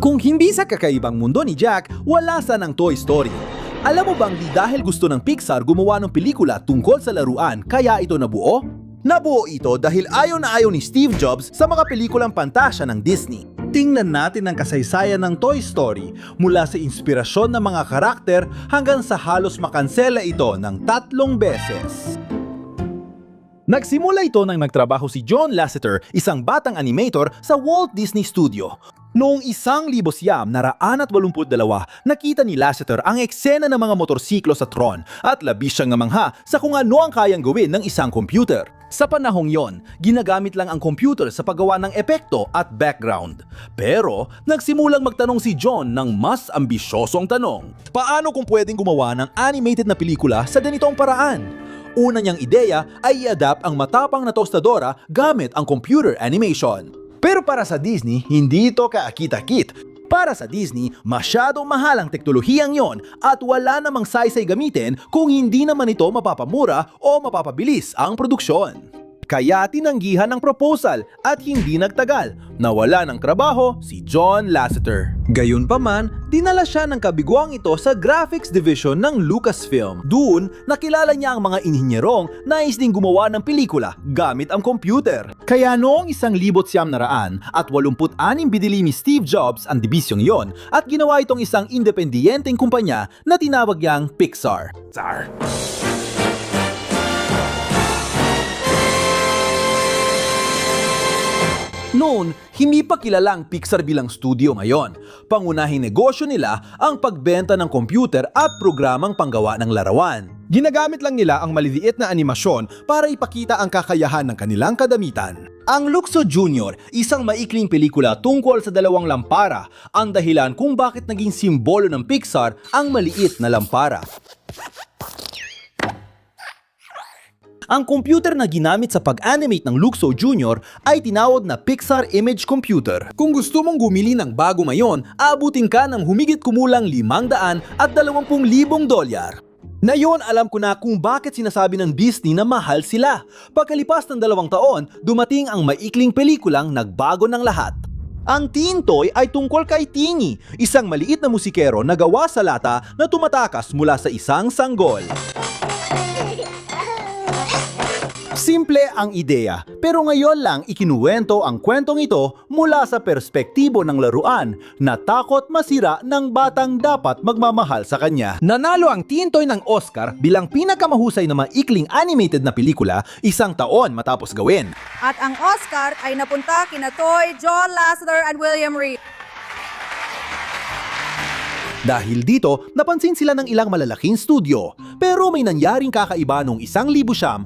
Kung hindi sa kakaibang mundo ni Jack, wala sanang Toy Story. Alam mo bang di dahil gusto ng Pixar gumawa ng pelikula tungkol sa laruan kaya ito nabuo? Nabuo ito dahil ayaw na ayaw ni Steve Jobs sa mga pelikulang pantasya ng Disney. Tingnan natin ang kasaysayan ng Toy Story mula sa inspirasyon ng mga karakter hanggang sa halos makansela ito ng 3 beses. Nagsimula ito nang nagtrabaho si John Lasseter, isang batang animator sa Walt Disney Studio. Noong 1982, nakita ni Lasseter ang eksena ng mga motorsiklo sa Tron at labis siyang namangha sa kung ano ang kayang gawin ng isang computer. Sa panahong yon, ginagamit lang ang computer sa paggawa ng epekto at background. Pero nagsimulang magtanong si John ng mas ambisyosong tanong. Paano kung pwedeng gumawa ng animated na pelikula sa ganitong paraan? Una niyang ideya ay i-adapt ang matapang na tostadora gamit ang computer animation. Pero para sa Disney, hindi ito kaakit-akit. Para sa Disney, masyadong mahal ang teknolohiyang yon at wala namang saysay gamitin kung hindi naman ito mapapamura o mapapabilis ang produksyon. Kaya tinanggihan ang proposal at hindi nagtagal, nawala ng trabaho si John Lasseter. Gayunpaman, dinala siya ng kabiguang ito sa graphics division ng Lucasfilm. Doon, nakilala niya ang mga inhinyerong nais ding gumawa ng pelikula gamit ang computer. Kaya noong 1986 binili ni Steve Jobs ang dibisyong yon at ginawa itong isang independiyenteng kumpanya na tinawag niyang Pixar. Noon, hindi pa kilala ang Pixar bilang studio ngayon. Pangunahing negosyo nila ang pagbenta ng computer at programang panggawa ng larawan. Ginagamit lang nila ang maliliit na animasyon para ipakita ang kakayahan ng kanilang kadamitan. Ang Luxo Jr., isang maikling pelikula tungkol sa 2 lampara, ang dahilan kung bakit naging simbolo ng Pixar ang maliit na lampara. Ang computer na ginamit sa pag-animate ng Luxo Jr. ay tinawag na Pixar Image Computer. Kung gusto mong bumili ng bago ngayon, aabutin ka ng humigit kumulang $500,000 at $20,000. Ngayon alam ko na kung bakit sinasabi ng Disney na mahal sila. Pagkalipas ng 2 taon, dumating ang maikling pelikulang nagbago ng lahat. Ang Teen Toy ay tungkol kay Teeny, isang maliit na musikero na gawa sa lata na tumatakas mula sa isang sanggol. Simple ang ideya, pero ngayon lang ikinuwento ang kwentong ito mula sa perspektibo ng laruan na takot masira ng batang dapat magmamahal sa kanya. Nanalo ang Teen Toy ng Oscar bilang pinakamahusay na maikling animated na pelikula 1 taon matapos gawin. At ang Oscar ay napunta kina Toy, John Lasseter, and William Reed. Dahil dito, napansin sila ng ilang malalaking studio. Pero may nangyaring kakaiba noong 1991.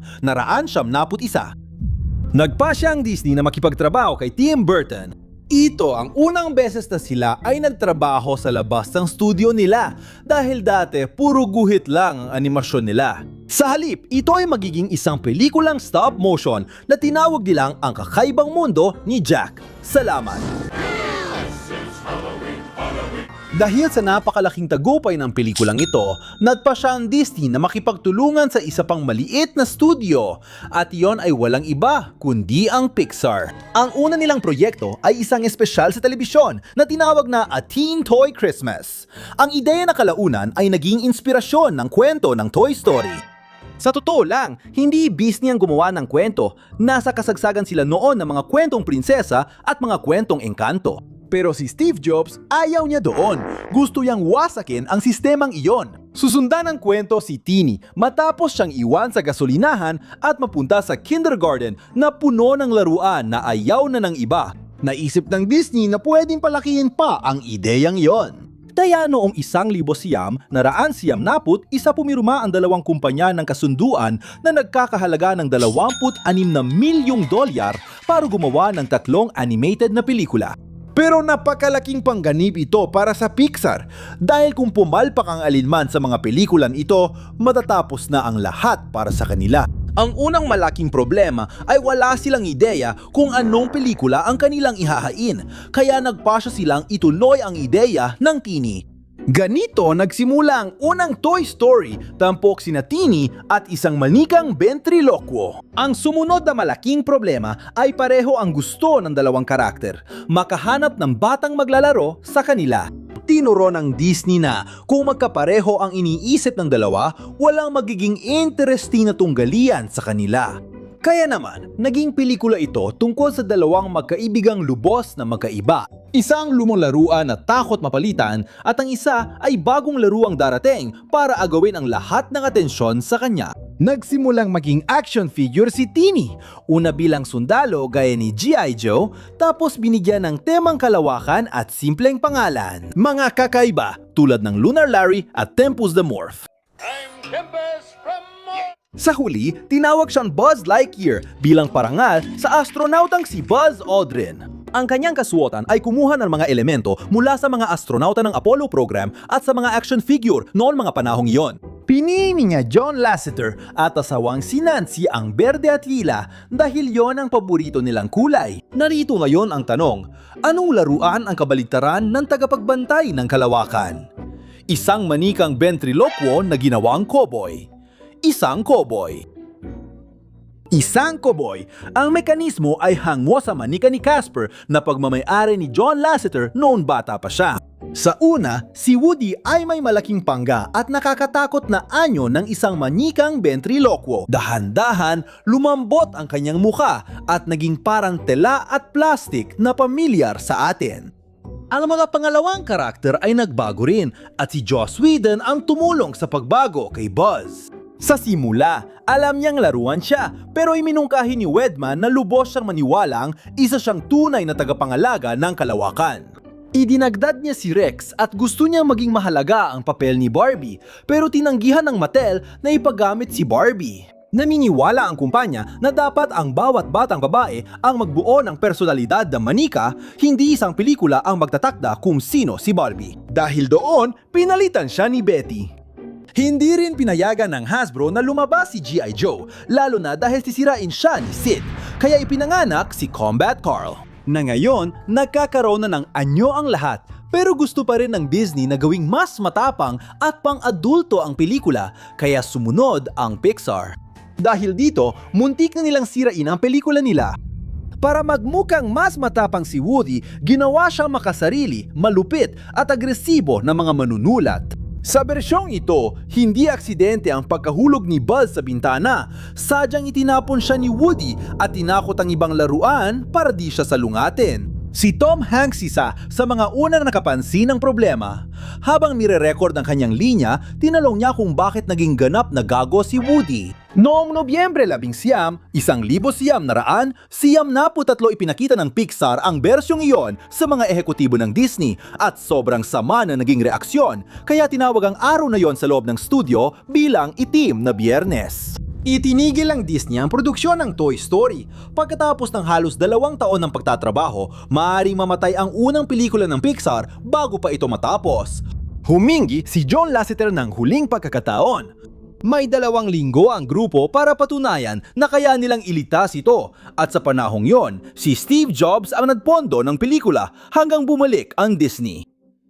Nagpasya ang Disney na makipagtrabaho kay Tim Burton. Ito ang unang beses na sila ay nagtrabaho sa labas ng studio nila dahil dati puro guhit lang ang animasyon nila. Sa halip, ito ay magiging isang pelikulang stop motion na tinawag nilang ang kakaibang mundo ni Jack. Salamat! Dahil sa napakalaking tagumpay ng pelikulang ito, nagpasya ang Disney na makipagtulungan sa isa pang maliit na studio at iyon ay walang iba kundi ang Pixar. Ang una nilang proyekto ay isang espesyal sa telebisyon na tinawag na A Teen Toy Christmas. Ang ideya na kalaunan ay naging inspirasyon ng kwento ng Toy Story. Sa totoo lang, hindi Disney ang gumawa ng kwento. Nasa kasagsagan sila noon ng mga kwentong prinsesa at mga kwentong engkanto. Pero si Steve Jobs ayaw niya doon. Gusto niyang wasakin ang sistemang iyon. Susundan ng kwento si Teeny matapos siyang iwan sa gasolinahan at mapunta sa kindergarten na puno ng laruan na ayaw na ng iba. Naisip ng Disney na pwedeng palakihin pa ang ideyang iyon. Kaya noong 1990, isa pumirma ang 2 kumpanya ng kasunduan na nagkakahalaga ng $26 milyong para gumawa ng 3 animated na pelikula. Pero napakalaking pangganib ito para sa Pixar dahil kung pumalpak ang alinman sa mga pelikulan ito, matatapos na ang lahat para sa kanila. Ang unang malaking problema ay wala silang ideya kung anong pelikula ang kanilang ihahain, kaya nagpasya silang ituloy ang ideya ng Teeny. Ganito nagsimula ang unang Toy Story, tampok sina Tini at isang manikang ventriloquo. Ang sumunod na malaking problema ay pareho ang gusto ng dalawang karakter, makahanap ng batang maglalaro sa kanila. Tinuro ng Disney na kung magkapareho ang iniisip ng dalawa, walang magiging interesting na tunggalian sa kanila. Kaya naman, naging pelikula ito tungkol sa dalawang magkaibigang lubos na magkaiba. Isang lumang laruan na takot mapalitan at ang isa ay bagong laruang darating para agawin ang lahat ng atensyon sa kanya. Nagsimulang maging action figure si Tini, una bilang sundalo gaya ni G.I. Joe, tapos binigyan ng temang kalawakan at simpleng pangalan. Mga kakaiba tulad ng Lunar Larry at Tempus the Morph. Sa huli, tinawag siyang Buzz Lightyear bilang parangal sa astronautang si Buzz Aldrin. Ang kanyang kasuotan ay kumuha ng mga elemento mula sa mga astronauta ng Apollo program at sa mga action figure noon mga panahong iyon. Pinili niya John Lasseter at asawang si Nancy ang berde at lila dahil yon ang paborito nilang kulay. Narito ngayon ang tanong, anong laruan ang kabaligtaran ng tagapagbantay ng kalawakan? Isang manikang ventriloquo na ginawang cowboy. Isang cowboy. Isang cowboy. Ang mekanismo ay hango sa manika ni Casper na pagmamay-ari ni John Lasseter noon bata pa siya. Sa una, si Woody ay may malaking pangga at nakakatakot na anyo ng isang manikang ventriloquo. Dahan-dahan, lumambot ang kanyang muka at naging parang tela at plastic na pamilyar sa atin. Ang mga pangalawang karakter ay nagbago rin at si Joss Whedon ang tumulong sa pagbago kay Buzz. Sa simula, alam niyang laruan siya pero iminungkahi ni Wedman na lubos siyang maniwalang isa siyang tunay na tagapangalaga ng kalawakan. Idinagdag niya si Rex at gusto niyang maging mahalaga ang papel ni Barbie pero tinanggihan ng Mattel na ipagamit si Barbie. Naniniwala ang kumpanya na dapat ang bawat batang babae ang magbuo ng personalidad ng manika, hindi isang pelikula ang magtatakda kung sino si Barbie. Dahil doon, pinalitan siya ni Betty. Hindi rin pinayagan ng Hasbro na lumabas si G.I. Joe, lalo na dahil sisirain siya ni Sid, kaya ipinanganak si Combat Carl. Na ngayon, nagkakaroon na ng anyo ang lahat, pero gusto pa rin ng Disney na gawing mas matapang at pang-adulto ang pelikula, kaya sumunod ang Pixar. Dahil dito, muntik na nilang sirain ang pelikula nila. Para magmukhang mas matapang si Woody, ginawa siyang makasarili, malupit at agresibo na mga manunulat. Sa bersyong ito, hindi aksidente ang pagkahulog ni Buzz sa bintana. Sadyang itinapon siya ni Woody at tinakot ang ibang laruan para di siya salungatin. Si Tom Hanks isa sa mga unang nakapansin ng problema. Habang nire-record ang kanyang linya, tinalong niya kung bakit naging ganap na gago si Woody. Noong Nobyembre 11, 1993, ipinakita ng Pixar ang bersyong iyon sa mga ehekutibo ng Disney at sobrang sama na naging reaksyon, kaya tinawag ang araw na yon sa loob ng studio bilang Itim na Biyernes. Itinigil ng Disney ang produksyon ng Toy Story. Pagkatapos ng halos 2 taon ng pagtatrabaho, maaaring mamatay ang unang pelikula ng Pixar bago pa ito matapos. Humingi si John Lasseter ng huling pagkakataon. May 2 linggo ang grupo para patunayan na kaya nilang ilitas ito at sa panahong yon, si Steve Jobs ang nagpondo ng pelikula hanggang bumalik ang Disney.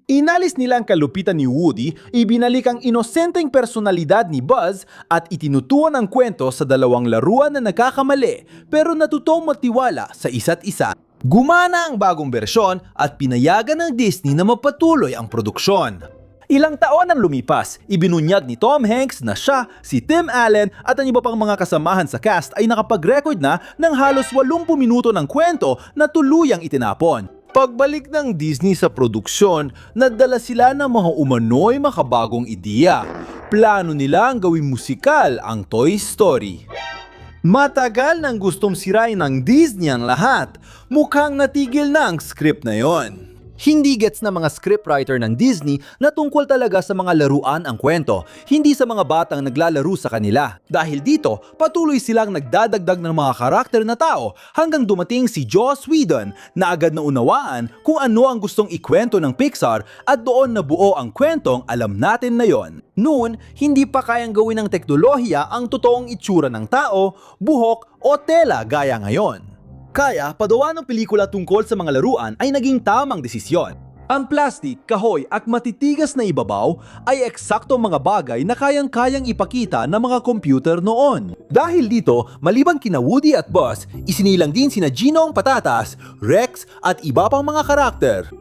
Inalis nila ang kalupitan ni Woody, ibinalik ang inosenteng personalidad ni Buzz at itinutuan ang kwento sa 2 laruan na nagkakamali pero natutong magtiwala sa isa't isa. Gumana ang bagong bersyon at pinayagan ng Disney na mapatuloy ang produksyon. Ilang taon ang lumipas, ibinunyag ni Tom Hanks na siya, si Tim Allen at ang iba pang mga kasamahan sa cast ay nakapag-record na ng halos 80 minuto ng kwento na tuluyang itinapon. Pagbalik ng Disney sa produksyon, nadala sila ng mga umano'y makabagong ideya. Plano nila ang gawing musikal ang Toy Story. Matagal nang gustong sirain ng Disney ang lahat, mukhang natigil na ang script na yon. Hindi gets na mga scriptwriter ng Disney na tungkol talaga sa mga laruan ang kwento, hindi sa mga batang naglalaro sa kanila. Dahil dito, patuloy silang nagdadagdag ng mga karakter na tao hanggang dumating si Joss Whedon na agad na unawaan kung ano ang gustong ikwento ng Pixar at doon nabuo ang kwentong alam natin na yon. Noon, hindi pa kayang gawin ng teknolohiya ang totoong itsura ng tao, buhok o tela gaya ngayon. Kaya, padawa ng pelikula tungkol sa mga laruan ay naging tamang desisyon. Ang plastic, kahoy at matitigas na ibabaw ay eksaktong mga bagay na kayang-kayang ipakita ng mga computer noon. Dahil dito, maliban kina Woody at Buzz, isinilang din sina Ginong Patatas, Rex at iba pang mga karakter.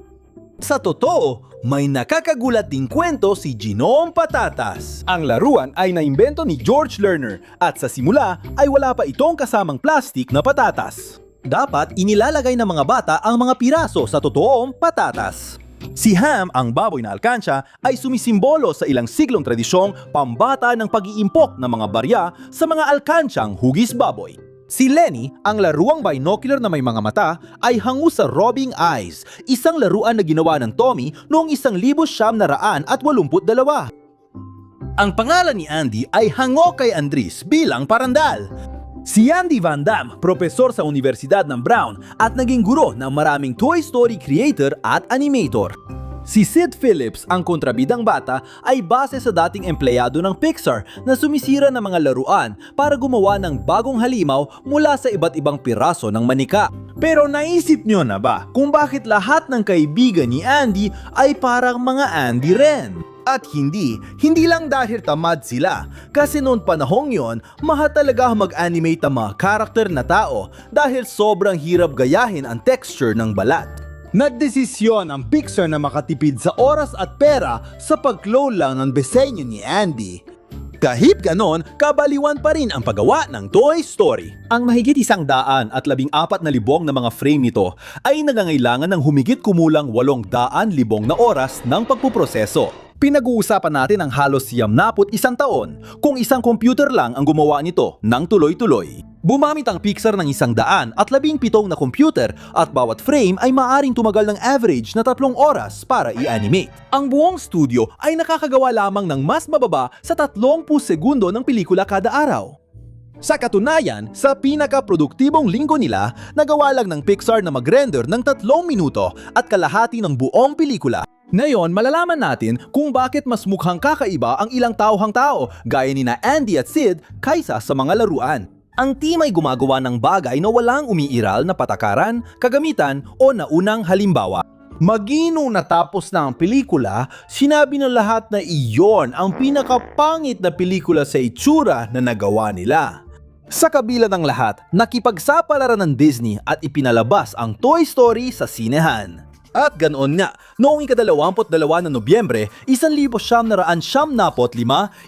Sa totoo, may nakakagulat ding kwento si Ginong Patatas. Ang laruan ay naimbento ni George Lerner at sa simula ay wala pa itong kasamang plastic na patatas. Dapat inilalagay ng mga bata ang mga piraso sa totoong patatas. Si Ham, ang baboy na alkansya, ay sumisimbolo sa ilang siglong tradisyong pambata ng pag-iimpok ng mga barya sa mga alkansyang hugis baboy. Si Lenny, ang laruang binocular na may mga mata, ay hango sa Robbing Eyes, isang laruan na ginawa ng Tommy noong 1982. Ang pangalan ni Andy ay hango kay Andres bilang parandal. Si Andy Van Damme, propesor sa Universidad ng Brown at naging guro ng maraming Toy Story creator at animator. Si Sid Phillips, ang kontrabidang bata, ay base sa dating empleyado ng Pixar na sumisira ng mga laruan para gumawa ng bagong halimaw mula sa iba't ibang piraso ng manika. Pero naisip nyo na ba kung bakit lahat ng kaibigan ni Andy ay parang mga Andy rin? At hindi lang dahil tamad sila, kasi noon panahong yon, mahal talaga mag-animate ang mga karakter na tao dahil sobrang hirap gayahin ang texture ng balat. Nagdesisyon ang Pixar na makatipid sa oras at pera sa pag-clone lang ng disenyo ni Andy. Kahit ganon, kabaliwan pa rin ang paggawa ng Toy Story. Ang mahigit 114,000 na mga frame nito ay nangangailangan ng humigit kumulang 800,000 na oras ng pagpuproseso. Pinag-uusapan natin ang halos 91 taon kung isang computer lang ang gumawa nito ng tuloy-tuloy. Bumamit ang Pixar ng 117 na computer at bawat frame ay maaring tumagal ng average na 3 oras para i-animate. Ang buong studio ay nakakagawa lamang ng mas mababa sa 30 segundo ng pelikula kada araw. Sa katunayan, sa pinaka-produktibong linggo nila, nagawa lang ng Pixar na mag-render ng 3 minuto at kalahati ng buong pelikula. Ngayon, malalaman natin kung bakit mas mukhang kakaiba ang ilang tauhang tao gaya ni na Andy at Sid kaysa sa mga laruan. Ang team ay gumagawa ng bagay na walang umiiral na patakaran, kagamitan o naunang halimbawa. Maginong natapos na ang pelikula, sinabi ng lahat na iyon ang pinakapangit na pelikula sa itsura na nagawa nila. Sa kabila ng lahat, nakipagsapalaran ng Disney at ipinalabas ang Toy Story sa sinehan. At ganoon nga, noong ika-22 ng Nobyembre, 1995,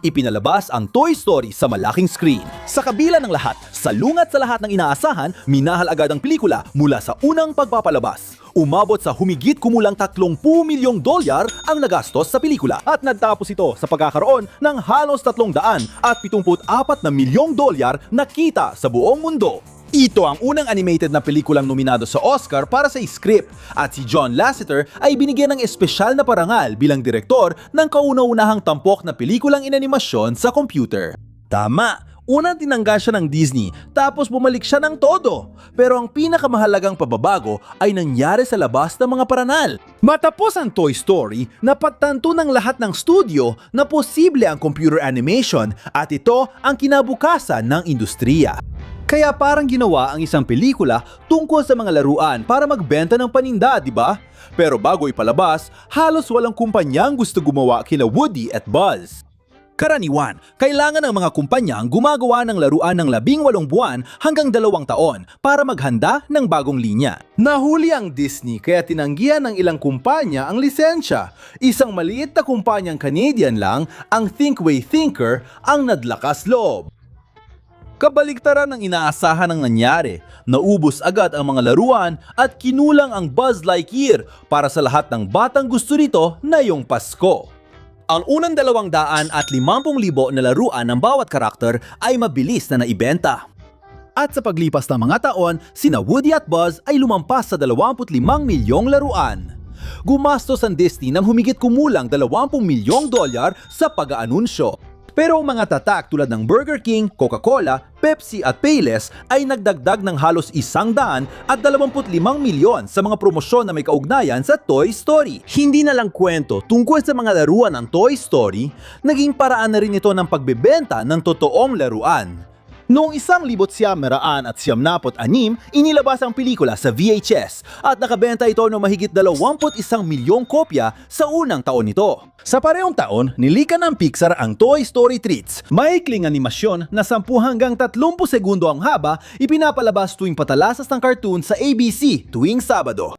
ipinalabas ang Toy Story sa malaking screen. Sa kabila ng lahat, salungat sa lahat ng inaasahan, minahal agad ang pelikula mula sa unang pagpapalabas. Umabot sa humigit kumulang $30 milyong ang nagastos sa pelikula at nagtapos ito sa pagkakaroon ng halos $374 milyong na kita sa buong mundo. Ito ang unang animated na pelikulang nominado sa Oscar para sa script at si John Lasseter ay binigyan ng espesyal na parangal bilang direktor ng kauna-unahang tampok na pelikulang inanimasyon sa computer. Tama! Unang tinanggal siya ng Disney tapos bumalik siya ng todo. Pero ang pinakamahalagang pababago ay nangyari sa labas ng mga paranal. Matapos ang Toy Story, napagtanto ng lahat ng studio na posible ang computer animation at ito ang kinabukasan ng industriya. Kaya parang ginawa ang isang pelikula tungkol sa mga laruan para magbenta ng paninda, di ba? Pero bago ipalabas, halos walang kumpanyang gusto gumawa kina Woody at Buzz. Karaniwan, kailangan ng mga kumpanya ang gumagawa ng laruan ng 18 buwan hanggang 2 taon para maghanda ng bagong linya. Nahuli ang Disney kaya tinanggihan ng ilang kumpanya ang lisensya. Isang maliit na kumpanyang Canadian lang, ang Thinkway Thinker, ang nadlakas loob. Kabaliktaran ng inaasahan ng nangyari, naubos agad ang mga laruan at kinulang ang Buzz Lightyear para sa lahat ng batang gusto nito na yung Pasko. Ang unang 250,000 na laruan ng bawat karakter ay mabilis na naibenta. At sa paglipas ng mga taon, sina Woody at Buzz ay lumampas sa 25 milyong laruan. Gumastos ang Disney ng humigit kumulang $20 milyong sa pag-aanunsyo. Pero ang mga tatak tulad ng Burger King, Coca-Cola, Pepsi at Payless ay nagdagdag ng halos 125 milyon sa mga promosyon na may kaugnayan sa Toy Story. Hindi na lang kwento tungkol sa mga laruan ng Toy Story, naging paraan na rin ito ng pagbebenta ng totoong laruan. Noong 1996, inilabas ang pelikula sa VHS at nakabenta ito ng mahigit 21 milyong kopya sa unang taon nito. Sa parehong taon, nilika ng Pixar ang Toy Story Treats. Maikling animasyon na 10 hanggang 30 segundo ang haba, ipinapalabas tuwing patalasas ng cartoon sa ABC tuwing Sabado.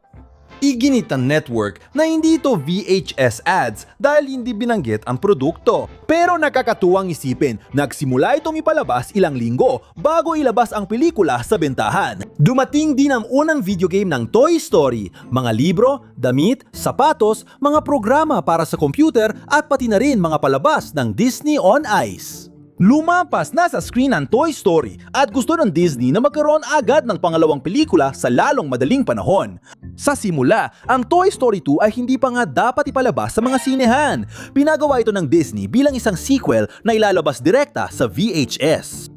Iginit ng network na hindi ito VHS ads dahil hindi binanggit ang produkto. Pero nakakatuwang isipin, nagsimula itong ipalabas ilang linggo bago ilabas ang pelikula sa bentahan. Dumating din ang unang video game ng Toy Story, mga libro, damit, sapatos, mga programa para sa computer at pati na rin mga palabas ng Disney on Ice. Lumapas na sa screen ang Toy Story at gusto ng Disney na magkaroon agad ng pangalawang pelikula sa lalong madaling panahon. Sa simula, ang Toy Story 2 ay hindi pa nga dapat ipalabas sa mga sinehan. Pinagawa ito ng Disney bilang isang sequel na ilalabas direkta sa VHS.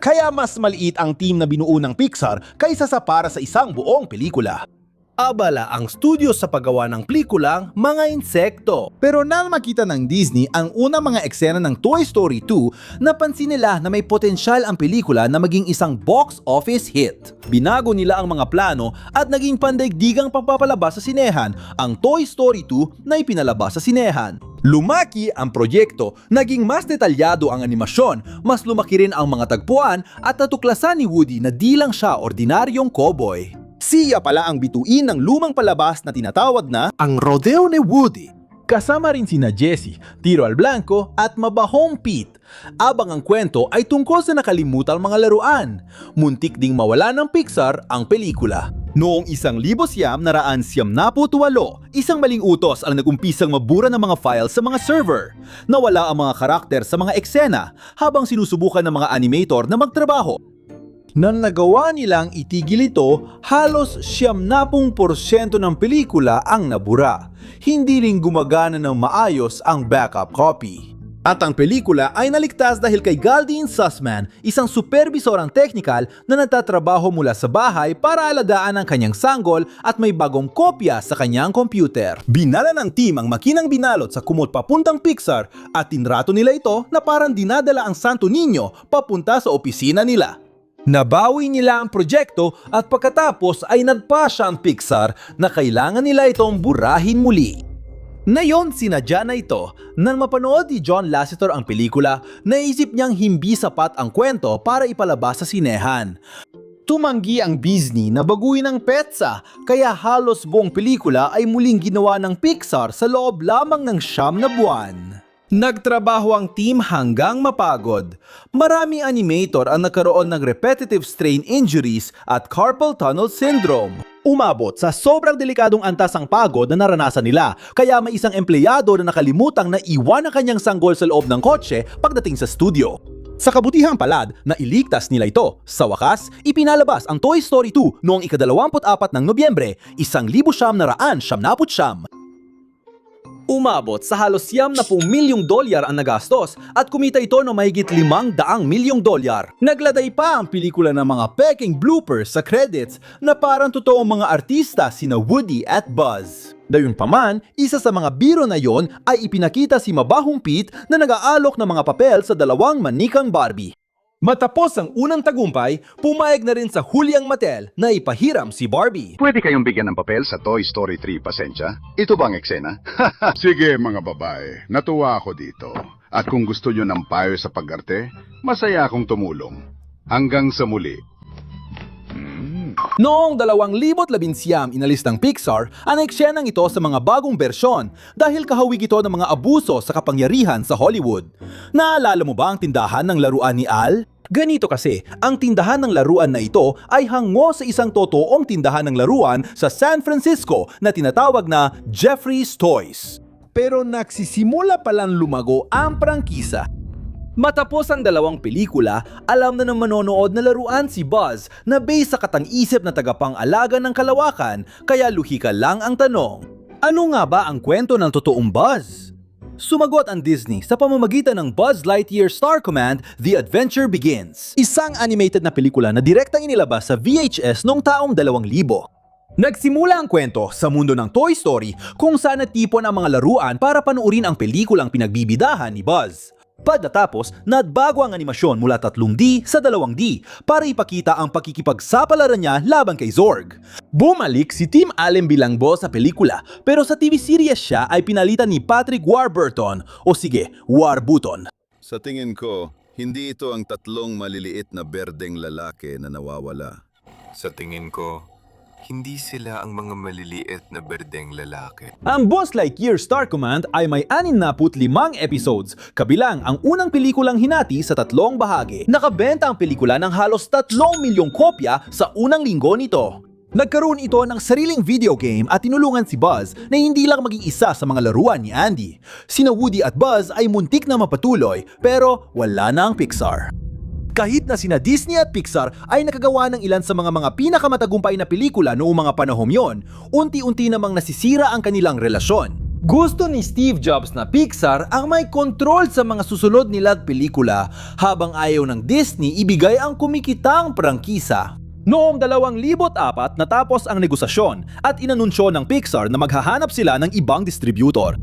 Kaya mas maliit ang team na binuo ng Pixar kaysa sa para sa isang buong pelikula. Abala ang studio sa paggawa ng pelikulang mga insekto. Pero nang makita ng Disney ang unang mga eksena ng Toy Story 2, napansin nila na may potensyal ang pelikula na maging isang box office hit. Binago nila ang mga plano at naging pandaigdigang pagpapalabas sa sinehan ang Toy Story 2 na ipinalabas sa sinehan. Lumaki ang proyekto, naging mas detalyado ang animasyon, mas lumaki rin ang mga tagpuan at natuklasan ni Woody na di lang siya ordinaryong cowboy. Siya pala ang bituin ng lumang palabas na tinatawag na Ang Rodeo ni Woody. Kasama rin sina Jessie, Tiro al Blanco at Mabahong Pete. Abang ang kwento ay tungkol sa nakalimutang mga laruan. Muntik ding mawala ng Pixar ang pelikula. Noong 1998, isang maling utos ang nagumpisang mabura ng mga files sa mga server. Nawala ang mga karakter sa mga eksena habang sinusubukan ng mga animator na magtrabaho. Nang nagawa nilang itigil ito, halos 70% ng pelikula ang nabura. Hindi rin gumagana ng maayos ang backup copy. At ang pelikula ay naligtas dahil kay Galdine Sussman, isang superbisorang technical na nagtatrabaho mula sa bahay para alagaan ang kanyang sanggol at may bagong kopya sa kanyang computer. Binala ng team ang makinang binalot sa kumot papuntang Pixar at tinrato nila ito na parang dinadala ang Santo Niño papunta sa opisina nila. Nabawi nila ang proyekto at pagkatapos ay nagpasya ang Pixar na kailangan nila itong burahin muli. Ngayon sinadya na ito, nang mapanood ni John Lasseter ang pelikula, naisip niyang hindi sapat ang kwento para ipalabas sa sinehan. Tumanggi ang Disney na baguhin ang petsa, kaya halos buong pelikula ay muling ginawa ng Pixar sa loob lamang ng 9 na buwan. Nagtrabaho ang team hanggang mapagod. Maraming animator ang nagkaroon ng repetitive strain injuries at carpal tunnel syndrome. Umabot sa sobrang delikadong antas ang pagod na naranasan nila, kaya may isang empleyado na nakalimutang na iwan ang kanyang sanggol sa loob ng kotse pagdating sa studio. Sa kabutihang palad na iligtas nila ito, sa wakas, ipinalabas ang Toy Story 2 noong ika-24 ng Nobyembre, 1999. Umabot sa halos $70 milyong ang nagastos at kumita ito ng mahigit $500 milyong. Nagladay pa ang pelikula ng mga peking bloopers sa credits na parang totoong mga artista sina Woody at Buzz. Gayunpaman, isa sa mga biro na yon ay ipinakita si Mabahong Pete na nag-aalok ng mga papel sa dalawang manikang Barbie. Matapos ang unang tagumpay, pumayag na rin sa Huliang Mattel na ipahiram si Barbie. Pwede kayong bigyan ng papel sa Toy Story 3 pasensya? Ito bang eksena? Sige mga babae, natuwa ako dito. At kung gusto nyo ng payo sa pag-arte, masaya akong tumulong. Hanggang sa muli. Noong 2011, inalis ng Pixar ang eksenang ito sa mga bagong bersyon dahil kahawig ito ng mga abuso sa kapangyarihan sa Hollywood. Naalala mo ba ang tindahan ng laruan ni Al? Ganito kasi, ang tindahan ng laruan na ito ay hango sa isang totoong tindahan ng laruan sa San Francisco na tinatawag na Jeffrey's Toys. Pero nagsisimula palang lumago ang prangkisa. Matapos ang dalawang pelikula, alam na ng manonood na laruan si Buzz na based sa katang-isip na tagapang-alaga ng kalawakan, kaya luhika lang ang tanong, ano nga ba ang kwento ng totoong Buzz? Sumagot ang Disney sa pamamagitan ng Buzz Lightyear Star Command, The Adventure Begins. Isang animated na pelikula na direktang inilabas sa VHS noong taong 2000. Nagsimula ang kwento sa mundo ng Toy Story kung saan natipon ang mga laruan para panuorin ang pelikulang pinagbibidahan ni Buzz. Pagkatapos, nagbago ang animasyon mula 3D sa 2D para ipakita ang pakikipagsapalaran niya laban kay Zorg. Bumalik si Tim Allen bilang boss sa pelikula, pero sa TV series siya ay pinalitan ni Patrick Warburton o sige, Warburton. Sa tingin ko, hindi ito ang tatlong maliliit na berdeng lalaki na nawawala. Sa tingin ko, hindi sila ang mga maliliit na berdeng lalaki. Ang Buzz Lightyear Star Command ay may 65 episodes, kabilang ang unang pelikulang hinati sa 3 bahagi. Nakabenta ang pelikula ng halos 3 milyong kopya sa unang linggo nito. Nagkaroon ito ng sariling video game at tinulungan si Buzz na hindi lang maging isa sa mga laruan ni Andy. Sina Woody at Buzz ay muntik na mapatuloy pero wala na ang Pixar. Kahit na sina Disney at Pixar ay nakagawa ng ilan sa mga pinakamatagumpay na pelikula noong mga panahong yon, unti-unti namang nasisira ang kanilang relasyon. Gusto ni Steve Jobs na Pixar ang may kontrol sa mga susunod nilang pelikula, habang ayaw ng Disney ibigay ang kumikitang prangkisa. Noong 2004 natapos ang negosasyon at inanunsyo ng Pixar na maghahanap sila ng ibang distributor.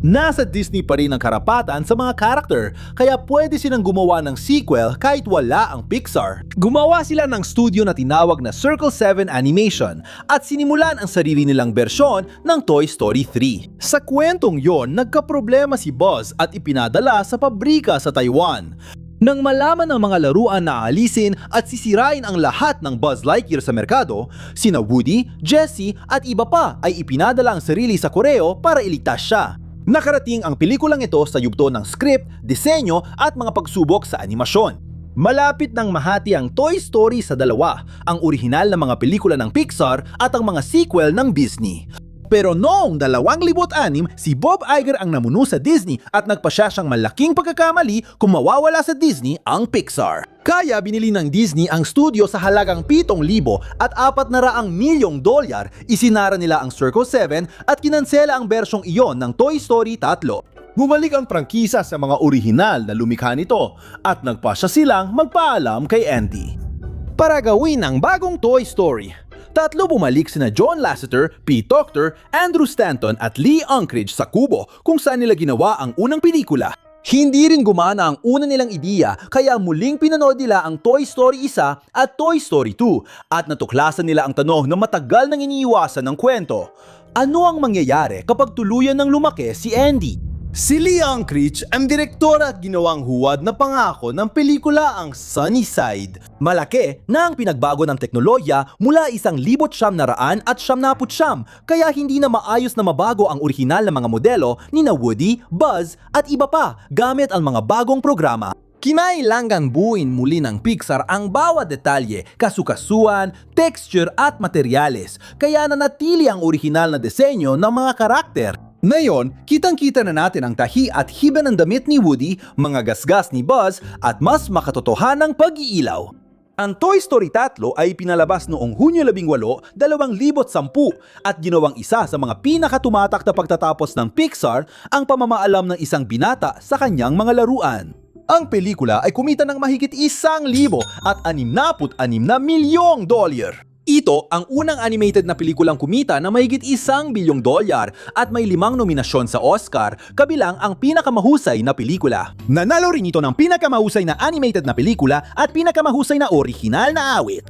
Nasa Disney pa rin ang karapatan sa mga karakter, kaya pwede silang gumawa ng sequel kahit wala ang Pixar. Gumawa sila ng studio na tinawag na Circle 7 Animation at sinimulan ang sarili nilang bersyon ng Toy Story 3. Sa kwentong yon, nagkaproblema si Buzz at ipinadala sa pabrika sa Taiwan. Nang malaman ng mga laruan na aalisin at sisirain ang lahat ng Buzz Lightyear sa merkado, sina Woody, Jessie at iba pa ay ipinadala ang sarili sa Koreo para iligtas siya. Nakarating ang pelikulang ito sa yugto ng script, disenyo at mga pagsubok sa animasyon. Malapit nang mahati ang Toy Story sa dalawa, ang orihinal na mga pelikula ng Pixar at ang mga sequel ng Disney. Pero noong 2006, si Bob Iger ang namuno sa Disney at nagpasya siyang malaking pagkakamali kung mawawala sa Disney ang Pixar. Kaya binili ng Disney ang studio sa halagang 7,000 at $400 milyong, isinara nila ang Circle 7 at kinansela ang bersyong iyon ng Toy Story 3. Bumalik ang prangkisa sa mga orihinal na lumikha nito at nagpasya silang magpaalam kay Andy. Para gawin ang bagong Toy Story, 3 bumalik sina John Lasseter, Pete Docter, Andrew Stanton at Lee Unkrich sa kubo kung saan nila ginawa ang unang pelikula. Hindi rin gumana ang una nilang ideya kaya muling pinanood nila ang Toy Story 1 at Toy Story 2 at natuklasan nila ang tanong na matagal nang iniiwasan ng kwento. Ano ang mangyayari kapag tuluyan ng lumaki si Andy? Si Lee Unkrich ang direktor at ginawang huwad na pangako ng pelikula ang Sunny Side. Malaki na ang pinagbago ng teknolohiya mula 1,900 at 99, kaya hindi na maayos na mabago ang orihinal na mga modelo ni na Woody, Buzz at iba pa gamit ang mga bagong programa. Kinailangang buuin muli ng Pixar ang bawat detalye, kasukasuan, texture at materyales, kaya nanatili ang orihinal na disenyo ng mga karakter. Ngayon, kitang-kita na natin ang tahi at hiba ng damit ni Woody, mga gasgas ni Buzz at mas makatotohanang pag-iilaw. Ang Toy Story 3 ay pinalabas noong Hunyo 18, 2010 at ginawang isa sa mga pinakatumatak na pagtatapos ng Pixar ang pamamaalam ng isang binata sa kanyang mga laruan. Ang pelikula ay kumita ng mahigit 1,000 at 66 na milyong dolyar. Ito ang unang animated na pelikulang kumita na mahigit $1 bilyong at may 5 nominasyon sa Oscar, kabilang ang pinakamahusay na pelikula. Nanalo rin ito ng pinakamahusay na animated na pelikula at pinakamahusay na orihinal na awit.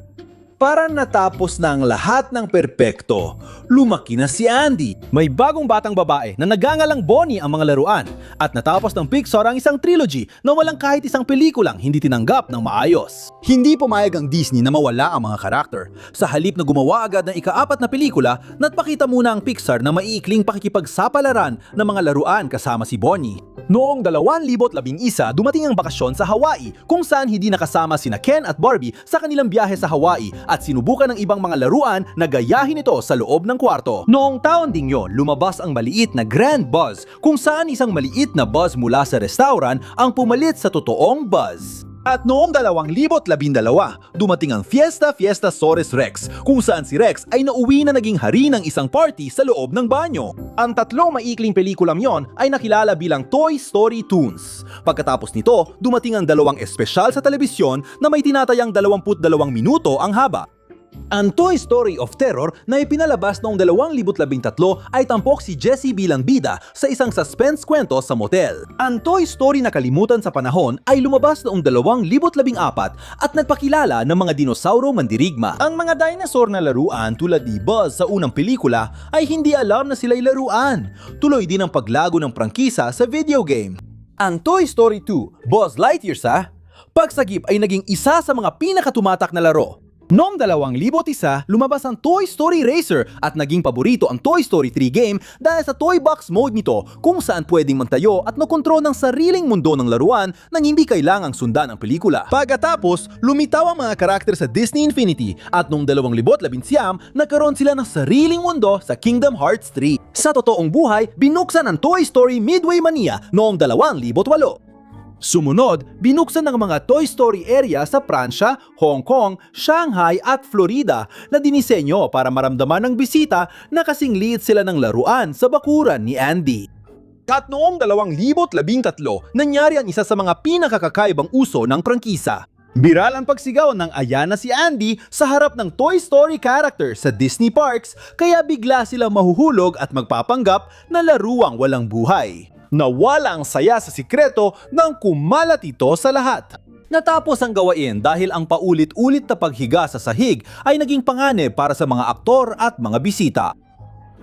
Para natapos na ang lahat ng perpekto, lumaki na si Andy. May bagong batang babae na nagangalang Bonnie ang mga laruan at natapos ng Pixar ang isang trilogy na walang kahit isang pelikulang hindi tinanggap ng maayos. Hindi pumayag ang Disney na mawala ang mga karakter. Sa halip na gumawa agad ng ika-4 na pelikula, nagpakita muna ang Pixar na maiikling pakikipagsapalaran ng mga laruan kasama si Bonnie. Noong 2011, dumating ang bakasyon sa Hawaii kung saan hindi nakasama sina Ken at Barbie sa kanilang biyahe sa Hawaii at sinubukan ng ibang mga laruan na gayahin ito sa loob ng kwarto. Noong taon ding yon, lumabas ang maliit na Grand Buzz kung saan isang maliit na Buzz mula sa restaurant ang pumalit sa totoong Buzz. At noong 2012, dumating ang Fiesta Sores Rex, kung saan si Rex ay nauwi na naging hari ng isang party sa loob ng banyo. Ang 3 maikling pelikulang yon ay nakilala bilang Toy Story Toons. Pagkatapos nito, dumating ang 2 espesyal sa telebisyon na may tinatayang 22 minuto ang haba. Ang Toy Story of Terror na ipinalabas noong 2013 ay tampok si Jessie bilang bida sa isang suspense kwento sa motel. Ang Toy Story na kalimutan sa panahon ay lumabas noong 2014 at nagpakilala ng mga dinosauro mandirigma. Ang mga dinosaur na laruan tulad ni Buzz sa unang pelikula ay hindi alam na sila'y laruan. Tuloy din ang paglago ng prangkisa sa video game. Ang Toy Story 2, Buzz Lightyear sa pagsagip ay naging isa sa mga pinakatumatak na laro. Noong 2001, lumabas ang Toy Story Racer at naging paborito ang Toy Story 3 game dahil sa toy box mode nito kung saan pwedeng mantayo at makontrol ng sariling mundo ng laruan nang hindi kailangang sundan ang pelikula. Pagkatapos, lumitaw ang mga karakter sa Disney Infinity at noong 2011, nagkaroon sila ng sariling mundo sa Kingdom Hearts 3. Sa totoong buhay, binuksan ang Toy Story Midway Mania noong 2008. Sumunod, binuksan ng mga Toy Story area sa Pransya, Hong Kong, Shanghai at Florida na dinisenyo para maramdaman ng bisita na kasing liit sila ng laruan sa bakuran ni Andy. At noong 2013, nangyari ang isa sa mga pinakakakaibang uso ng prangkisa. Biral ang pagsigaw ng aya na si Andy sa harap ng Toy Story character sa Disney Parks kaya bigla sila mahuhulog at magpapanggap na laruang walang buhay. Nawala ang saya sa sikreto nang kumalat ito sa lahat. Natapos ang gawain dahil ang paulit-ulit na paghiga sa sahig ay naging panganib para sa mga aktor at mga bisita.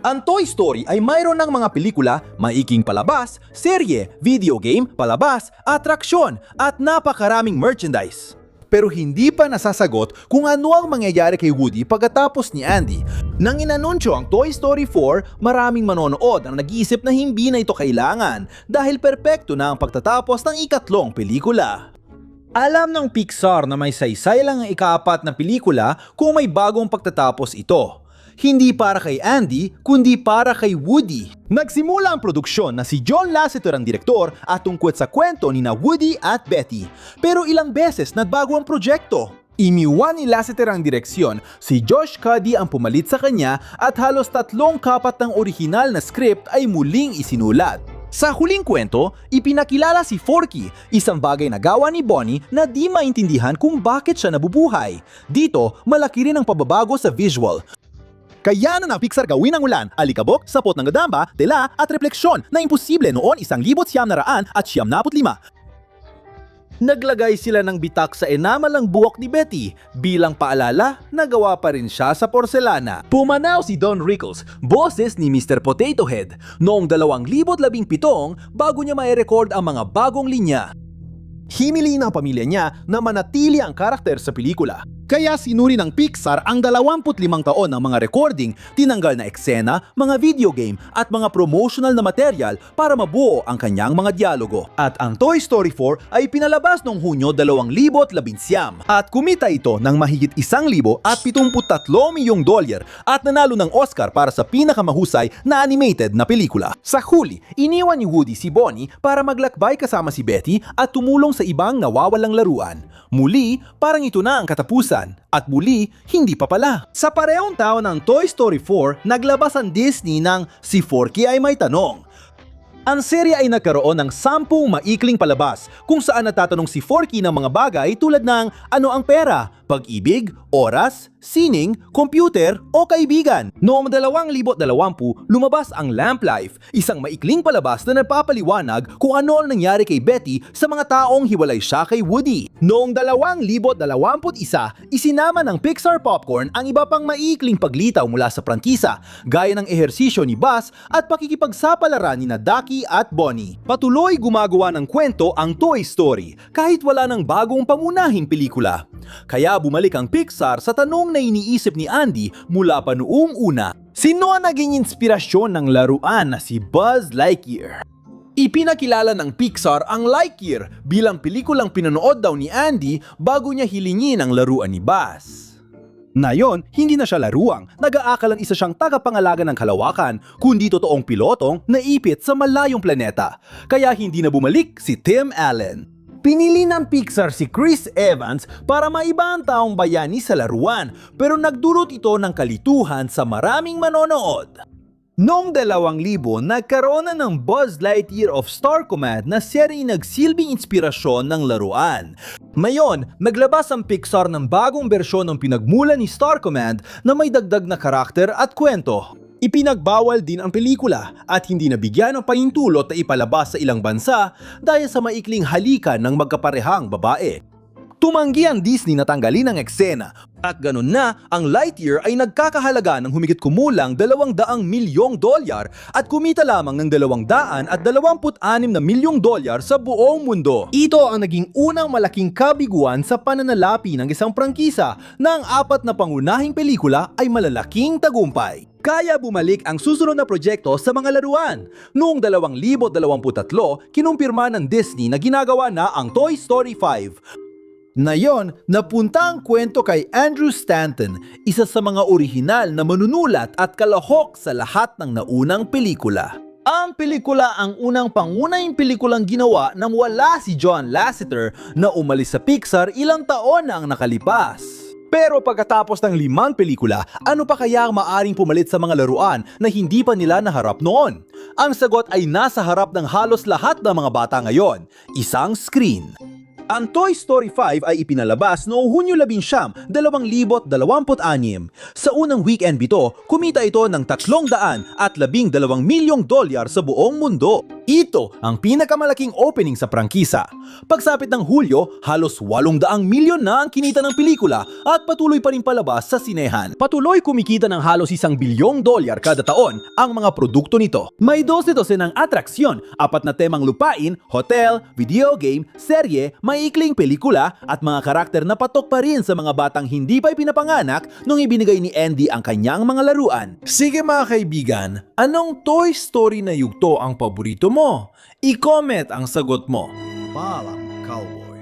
Ang Toy Story ay mayroon ng mga pelikula, maiking palabas, serye, video game, palabas, atraksyon at napakaraming merchandise. Pero hindi pa nasasagot kung ano ang mangyayari kay Woody pagkatapos ni Andy. Nang inanunsyo ang Toy Story 4, maraming manonood ang nag-iisip na hindi na ito kailangan dahil perpekto na ang pagtatapos ng ikatlong pelikula. Alam ng Pixar na may saysay lang ang ika-4 na pelikula kung may bagong pagtatapos ito. Hindi para kay Andy, kundi para kay Woody. Nagsimula ang produksyon na si John Lasseter ang direktor at tungkol sa kwento ni na Woody at Betty. Pero ilang beses nagbago ang proyekto. Iniwan ni Lasseter ang direksyon, si Josh Cuddy ang pumalit sa kanya at halos 3 kapat ng orihinal na script ay muling isinulat. Sa huling kwento, ipinakilala si Forky, isang bagay na gawa ni Bonnie na di maintindihan kung bakit siya nabubuhay. Dito, malaki rin ang pababago sa visual. Kaya na ng Pixar gawin ang ulan, alikabok, sapot ng gadamba, tela at refleksyon na imposible noon 1995. Naglagay sila ng bitak sa enamalang buhok ni Betty. Bilang paalala, nagawa pa rin siya sa porselana. Pumanaw si Don Rickles, boses ni Mr. Potato Head, noong 2017 bago niya mai-record ang mga bagong linya. Himili ng pamilya niya na manatili ang karakter sa pelikula. Kaya sinuri ng Pixar ang 25 taon ng mga recording, tinanggal na eksena, mga video game at mga promotional na material para mabuo ang kanyang mga dialogo. At ang Toy Story 4 ay pinalabas noong Hunyo 2019 at kumita ito ng mahigit $173 milyong at nanalo ng Oscar para sa pinakamahusay na animated na pelikula. Sa huli, iniwan ni Woody si Bonnie para maglakbay kasama si Betty at tumulong sa ibang nawawalang laruan. Muli, parang ito na ang katapusan. At muli, hindi pa pala. Sa parehong taon ng Toy Story 4, naglabas ang Disney ng Si Forky ay May Tanong. Ang serye ay nagkaroon ng 10 maikling palabas kung saan natatanong si Forky ng mga bagay tulad ng ano ang pera, pag-ibig, oras, sining, computer o kaibigan. Noong 2020, lumabas ang Lamp Life, isang maikling palabas na nagpapaliwanag kung ano ang nangyari kay Betty sa mga taong hiwalay siya kay Woody. Noong 2021, isinama ng Pixar Popcorn ang iba pang maikling paglitaw mula sa prangkisa, gaya ng ehersisyo ni Buzz at pakikipagsapalaran ni Ducky at Bonnie. Patuloy gumagawa ng kwento ang Toy Story kahit wala ng bagong pamunahing pelikula. Kaya bumalik ang Pixar sa tanong na iniisip ni Andy mula pa noong una. Sino ang naging inspirasyon ng laruan na si Buzz Lightyear? Ipinakilala ng Pixar ang Lightyear bilang pelikulang pinanood daw ni Andy bago niya hilingin ang laruan ni Buzz. Ngayon, hindi na siya laruang, nag-aakalang isa siyang tagapangalaga ng kalawakan, kundi totoong pilotong naipit sa malayong planeta. Kaya hindi na bumalik si Tim Allen. Pinili ng Pixar si Chris Evans para maiba ang taong bayani sa laruan, pero nagdulot ito ng kalituhan sa maraming manonood. Noong 2000, nagkaroon na ng Buzz Lightyear of Star Command na seryeng nagsilbing inspirasyon ng laruan. Ngayon, naglabas ang Pixar ng bagong bersyon ng pinagmulan ni Star Command na may dagdag na karakter at kwento. Ipinagbawal din ang pelikula at hindi nabigyan ng pahintulot na ipalabas sa ilang bansa dahil sa maikling halikan ng magkaparehang babae. Tumanggi ang Disney na tanggalin ang eksena at ganun na ang Lightyear ay nagkakahalaga ng humigit kumulang $200 milyong at kumita lamang ng $226 milyong sa buong mundo. Ito ang naging unang malaking kabiguan sa pananalapi ng isang prangkisa na ang 4 na pangunahing pelikula ay malalaking tagumpay. Kaya bumalik ang susunod na proyekto sa mga laruan. Noong 2023, kinumpirma ng Disney na ginagawa na ang Toy Story 5. Ngayon, napunta ang kwento kay Andrew Stanton, isa sa mga orihinal na manunulat at kalahok sa lahat ng naunang pelikula. Ang pelikula ang unang pangunahing pelikulang ginawa nang wala si John Lasseter na umalis sa Pixar ilang taon na ang nakalipas. Pero pagkatapos ng 5 pelikula, ano pa kaya ang maaring pumalit sa mga laruan na hindi pa nila naharap noon? Ang sagot ay nasa harap ng halos lahat ng mga bata ngayon, isang screen. Ang Toy Story 5 ay ipinalabas noong Hunyo 11, 2026. Sa unang weekend nito, kumita ito ng $312 milyong sa buong mundo. Ito ang pinakamalaking opening sa prangkisa. Pagsapit ng Hulyo, halos $800 milyon na ang kinita ng pelikula at patuloy pa rin palabas sa sinehan. Patuloy kumikita ng halos $1 bilyong kada taon ang mga produkto nito. May 12 ng atraksyon, 4 na temang lupain, hotel, video game, serye, maikling pelikula at mga karakter na patok pa rin sa mga batang hindi pa ipinapanganak nung ibinigay ni Andy ang kanyang mga laruan. Sige mga kaibigan, anong Toy Story na yugto ang paborito mo? I-comment ang sagot mo. Paalam, cowboy.